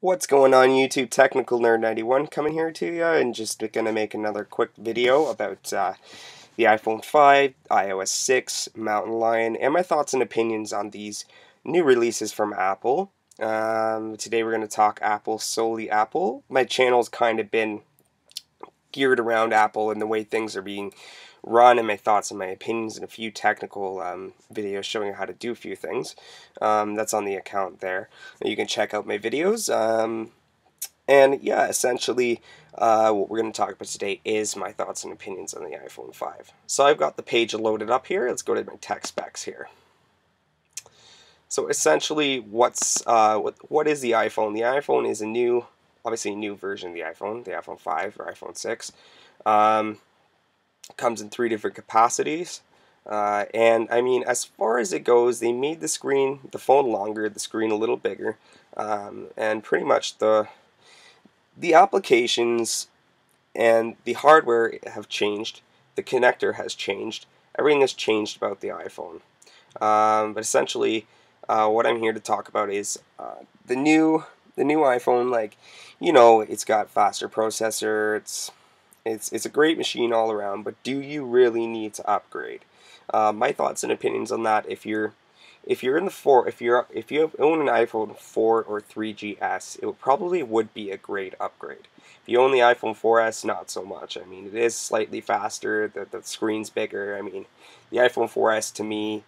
What's going on YouTube? Technical Nerd 91 coming here to you, and just gonna make another quick video about the iPhone 5, iOS 6, Mountain Lion, and my thoughts and opinions on these new releases from Apple. Today we're gonna talk Apple, solely Apple. My channel's kind of been geared around Apple and the way things are being run, and my thoughts and my opinions, and a few technical videos showing you how to do a few things. That's on the account there. You can check out my videos. And yeah, essentially, what we're going to talk about today is my thoughts and opinions on the iPhone 5. So I've got the page loaded up here. Let's go to my tech specs here. So essentially, what is the iPhone? The iPhone is obviously a new version of the iPhone 5 or iPhone 6. Comes in 3 different capacities. And I mean, as far as it goes, they made the phone longer, the screen a little bigger, and pretty much the applications and the hardware have changed. The connector has changed. Everything has changed about the iPhone. But essentially, what I'm here to talk about is the new iPhone. Like, it's got faster processor. It's a great machine all around. But do you really need to upgrade? My thoughts and opinions on that. If you own an iPhone 4 or 3GS, it probably would be a great upgrade. If you own the iPhone 4S, not so much. I mean, it is slightly faster, the screen's bigger. I mean, the iPhone 4S to me,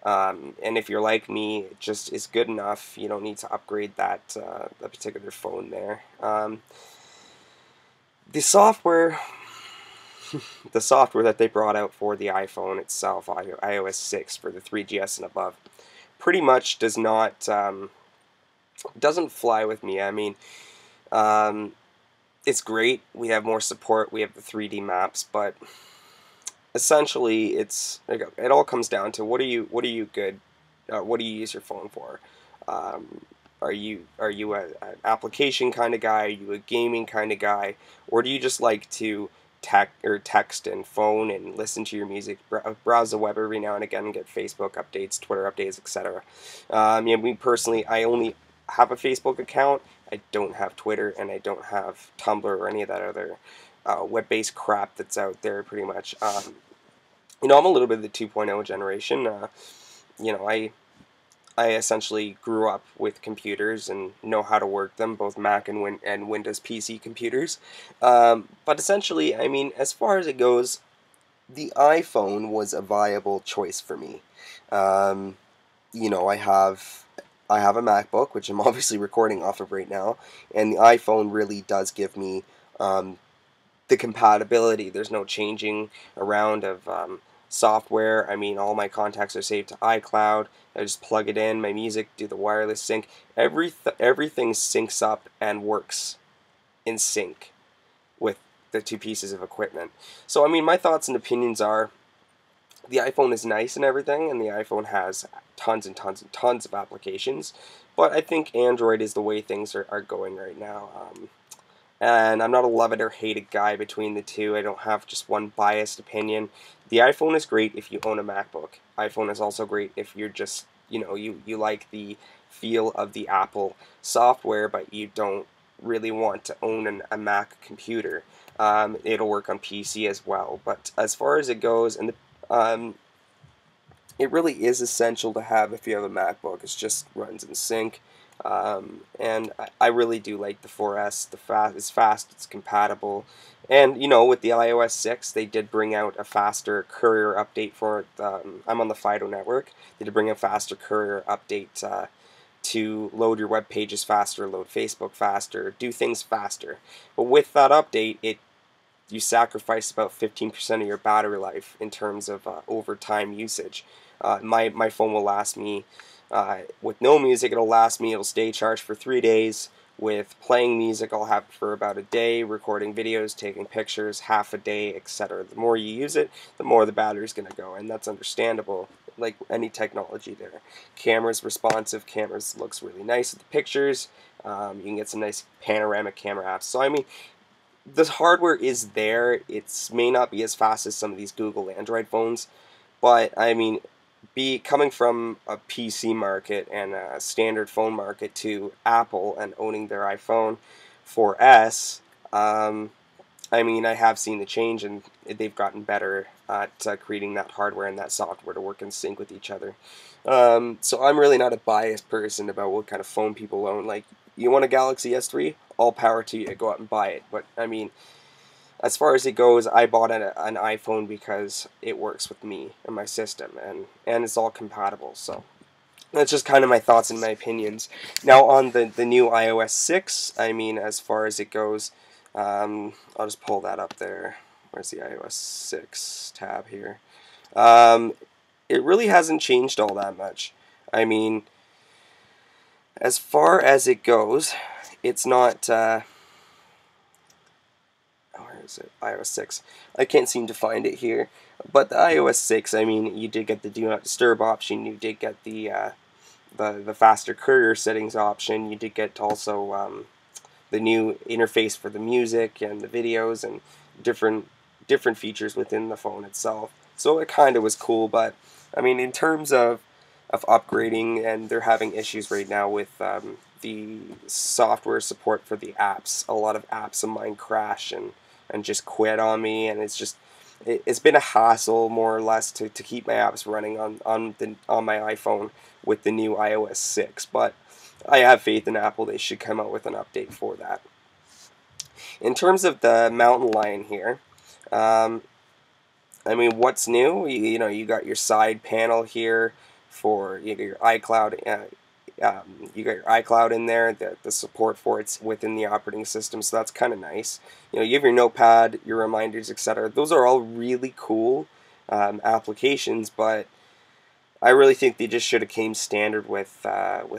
and if you're like me, it just is good enough. You don't need to upgrade that particular phone there. The software that they brought out for the iPhone itself, iOS 6 for the 3GS and above, pretty much doesn't fly with me. I mean, it's great. We have more support. We have the 3D maps, but essentially, it all comes down to what do you use your phone for? Are you an application kind of guy? Are you a gaming kind of guy, or do you just like to text and phone and listen to your music, browse the web every now and again, and get Facebook updates, Twitter updates, etc. Me personally, I only have a Facebook account. I don't have Twitter, and I don't have Tumblr or any of that other web-based crap that's out there. Pretty much, I'm a little bit of the 2.0 generation. I essentially grew up with computers and know how to work them, both Mac and Windows PC computers. But essentially, I mean, as far as it goes, the iPhone was a viable choice for me. I have a MacBook, which I'm obviously recording off of right now, and the iPhone really does give me the compatibility. There's no changing around of software. I mean, all my contacts are saved to iCloud. I just plug it in, my music, do the wireless sync. Everything syncs up and works in sync with the two pieces of equipment. So, I mean, my thoughts and opinions are the iPhone is nice and everything, and the iPhone has tons and tons and tons of applications, but I think Android is the way things are going right now. And I'm not a love it or hate it guy between the two. I don't have just one biased opinion. The iPhone is great if you own a MacBook. iPhone is also great if you're just, you like the feel of the Apple software, but you don't really want to own a Mac computer. It'll work on PC as well. But as far as it goes, and it really is essential to have if you have a MacBook. It just runs in sync. And I really do like the 4S. It's fast, it's compatible, and with the iOS 6, they did bring out a faster courier update for. I'm on the Fido network. They did bring a faster courier update to load your web pages faster, load Facebook faster, do things faster. But with that update, you sacrifice about 15% of your battery life in terms of overtime usage. My phone will last me. With no music, it'll stay charged for 3 days. With playing music, I'll have it for about a day, recording videos, taking pictures, half a day, etc. The more you use it, the more the battery's going to go, and that's understandable, like any technology there. Camera's responsive, cameras looks really nice with the pictures. You can get some nice panoramic camera apps. So, I mean, the hardware is there. It may not be as fast as some of these Google Android phones, but, I mean, be coming from a PC market and a standard phone market to Apple and owning their iPhone 4S. I mean, I have seen the change, and they've gotten better at creating that hardware and that software to work in sync with each other. So I'm really not a biased person about what kind of phone people own. Like, you want a Galaxy S3? All power to you. Go out and buy it. But I mean, as far as it goes, I bought an iPhone because it works with me and my system, and it's all compatible. So that's just kind of my thoughts and my opinions. Now on the new iOS 6, I mean, as far as it goes, I'll just pull that up there. Where's the iOS 6 tab here? It really hasn't changed all that much. I mean, as far as it goes, it's not... where is it? iOS 6. I can't seem to find it here. But the iOS 6, I mean, you did get the Do Not Disturb option. You did get the faster courier settings option. You did get also the new interface for the music and the videos and different features within the phone itself. So it kind of was cool, but I mean, in terms of upgrading, and they're having issues right now with the software support for the apps. A lot of apps of mine crash and just quit on me, and it's been a hassle more or less to keep my apps running on my iPhone with the new iOS 6. But I have faith in Apple. They should come out with an update for that. In terms of the Mountain Lion here, I mean, what's new? You know, you got your side panel here for your iCloud. You got your iCloud in there, the support for it's within the operating system, so that's kind of nice. You know, you have your notepad, your reminders, etc. Those are all really cool applications, but I really think they just should have came standard with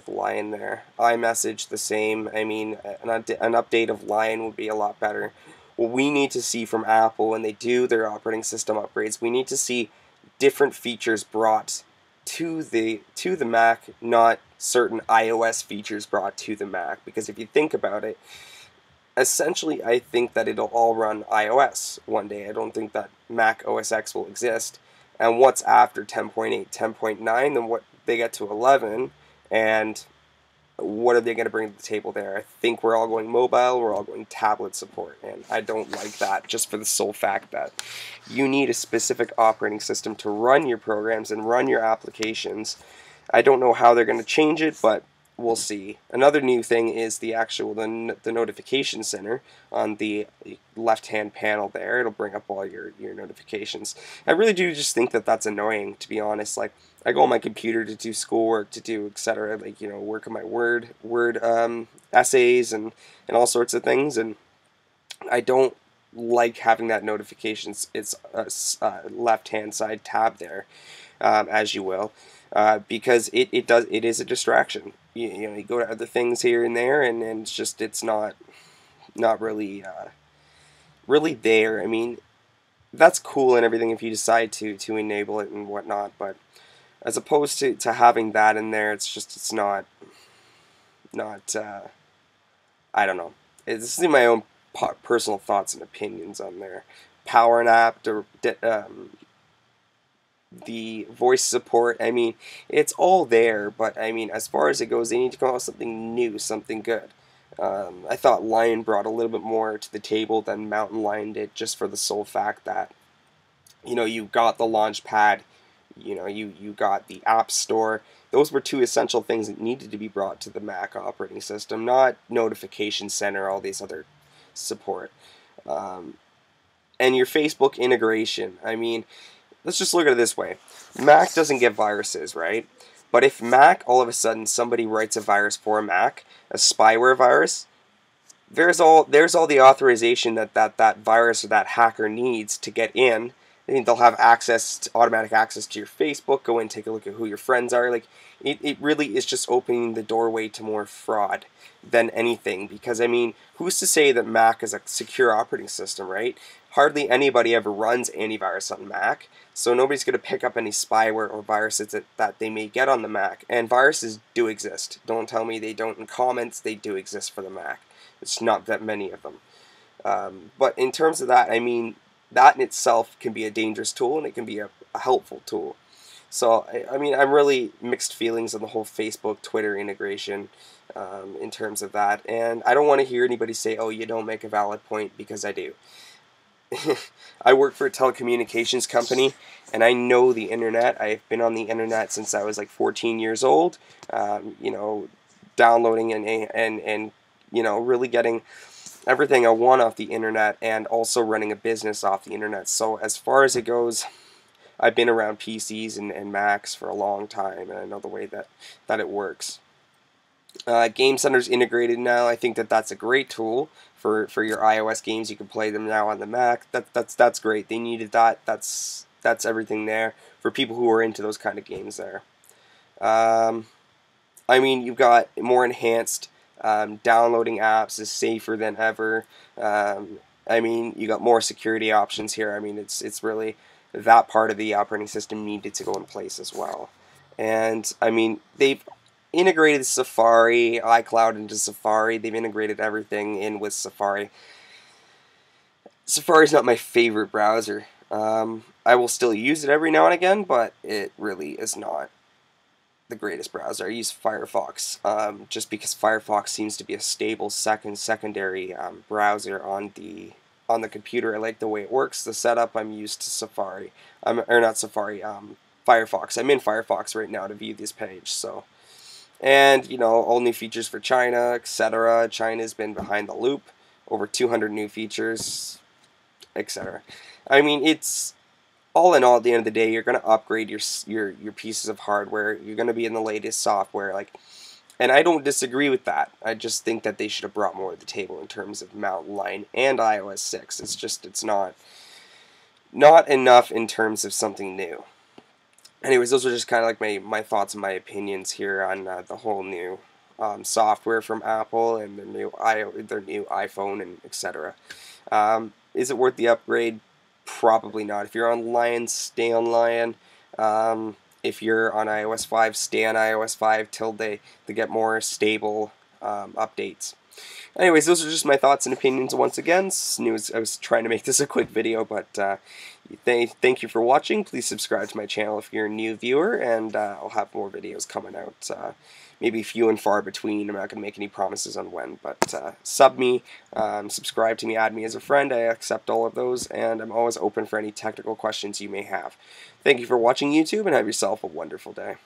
Lion there. iMessage the same. I mean, an update of Lion would be a lot better. What we need to see from Apple when they do their operating system upgrades, we need to see different features brought to the Mac, not certain iOS features brought to the Mac. Because if you think about it, essentially I think that it'll all run iOS one day. I don't think that Mac OS X will exist. And what's after 10.8, 10.9, then what they get to 11, and what are they going to bring to the table there? I think we're all going mobile, we're all going tablet support, and I don't like that, just for the sole fact that you need a specific operating system to run your programs and run your applications. I don't know how they're going to change it, but we'll see. Another new thing is the notification center on the left-hand panel there. It'll bring up all your notifications. I really do just think that that's annoying, to be honest. Like, I go on my computer to do schoolwork, to do etc. Like, you know, work on my word essays and all sorts of things, and I don't like having that notifications. It's a left-hand side tab there, as you will. Because it is a distraction. You know, you go to other things here and there, and it's not really really there. I mean, that's cool and everything if you decide to enable it and whatnot, but as opposed to having that in there, it's not I don't know. This is my own personal thoughts and opinions on there. Power Nap, the voice support, I mean, it's all there, but I mean, as far as it goes, they need to come out with something new, something good. I thought Lion brought a little bit more to the table than Mountain Lion did, just for the sole fact that, you know, you got the launch pad, you know, you got the App Store. Those were two essential things that needed to be brought to the Mac operating system, not Notification Center, all these other support. And your Facebook integration, I mean, let's just look at it this way. Mac doesn't get viruses, right? But if Mac, all of a sudden, somebody writes a virus for a Mac, a spyware virus, there's all the authorization that virus or that hacker needs to get in. I mean, they'll have automatic access to your Facebook, go in and take a look at who your friends are. Like, it really is just opening the doorway to more fraud than anything. Because, I mean, who's to say that Mac is a secure operating system, right? Hardly anybody ever runs antivirus on Mac, so nobody's going to pick up any spyware or viruses that they may get on the Mac. And viruses do exist. Don't tell me they don't in comments. They do exist for the Mac. It's not that many of them. But in terms of that, I mean, that in itself can be a dangerous tool, and it can be a helpful tool. So I mean, I'm really mixed feelings on the whole Facebook Twitter integration in terms of that, and I don't want to hear anybody say, "Oh, you don't make a valid point," because I do. I work for a telecommunications company, and I know the internet. I've been on the internet since I was like 14 years old. You know, downloading and you know, really getting everything I want off the internet, and also running a business off the internet. So as far as it goes, I've been around PCs and Macs for a long time, and I know the way that it works. Game Center's integrated now. I think that that's a great tool for your iOS games. You can play them now on the Mac. That's great. They needed that. That's everything there for people who are into those kind of games there. Um, I mean, you've got more enhanced downloading apps is safer than ever. I mean, you got more security options here. I mean, it's really that part of the operating system needed to go in place as well. And I mean, they've integrated Safari, iCloud into Safari. They've integrated everything in with Safari. Safari's not my favorite browser. I will still use it every now and again, but it really is not the greatest browser. I use Firefox just because Firefox seems to be a stable secondary browser on the computer. I like the way it works, the setup. I'm used to Safari. Or not Safari. Firefox. I'm in Firefox right now to view this page. So, and you know, all new features for China, etc. China's been behind the loop. Over 200 new features, etc. I mean, it's all in all, at the end of the day, you're going to upgrade your pieces of hardware. You're going to be in the latest software, like, and I don't disagree with that. I just think that they should have brought more to the table in terms of Mountain Lion and iOS 6. It's not enough in terms of something new. Anyways, those are just kind of like my thoughts and my opinions here on the whole new software from Apple and their new iPhone and etc. Is it worth the upgrade? Probably not. If you're on Lion, stay on Lion. If you're on iOS 5, stay on iOS 5 till they get more stable updates. Anyways, those are just my thoughts and opinions once again. I was trying to make this a quick video, but thank you for watching. Please subscribe to my channel if you're a new viewer, and I'll have more videos coming out. Maybe few and far between. I'm not going to make any promises on when, but sub me, subscribe to me, add me as a friend. I accept all of those, and I'm always open for any technical questions you may have. Thank you for watching YouTube, and have yourself a wonderful day.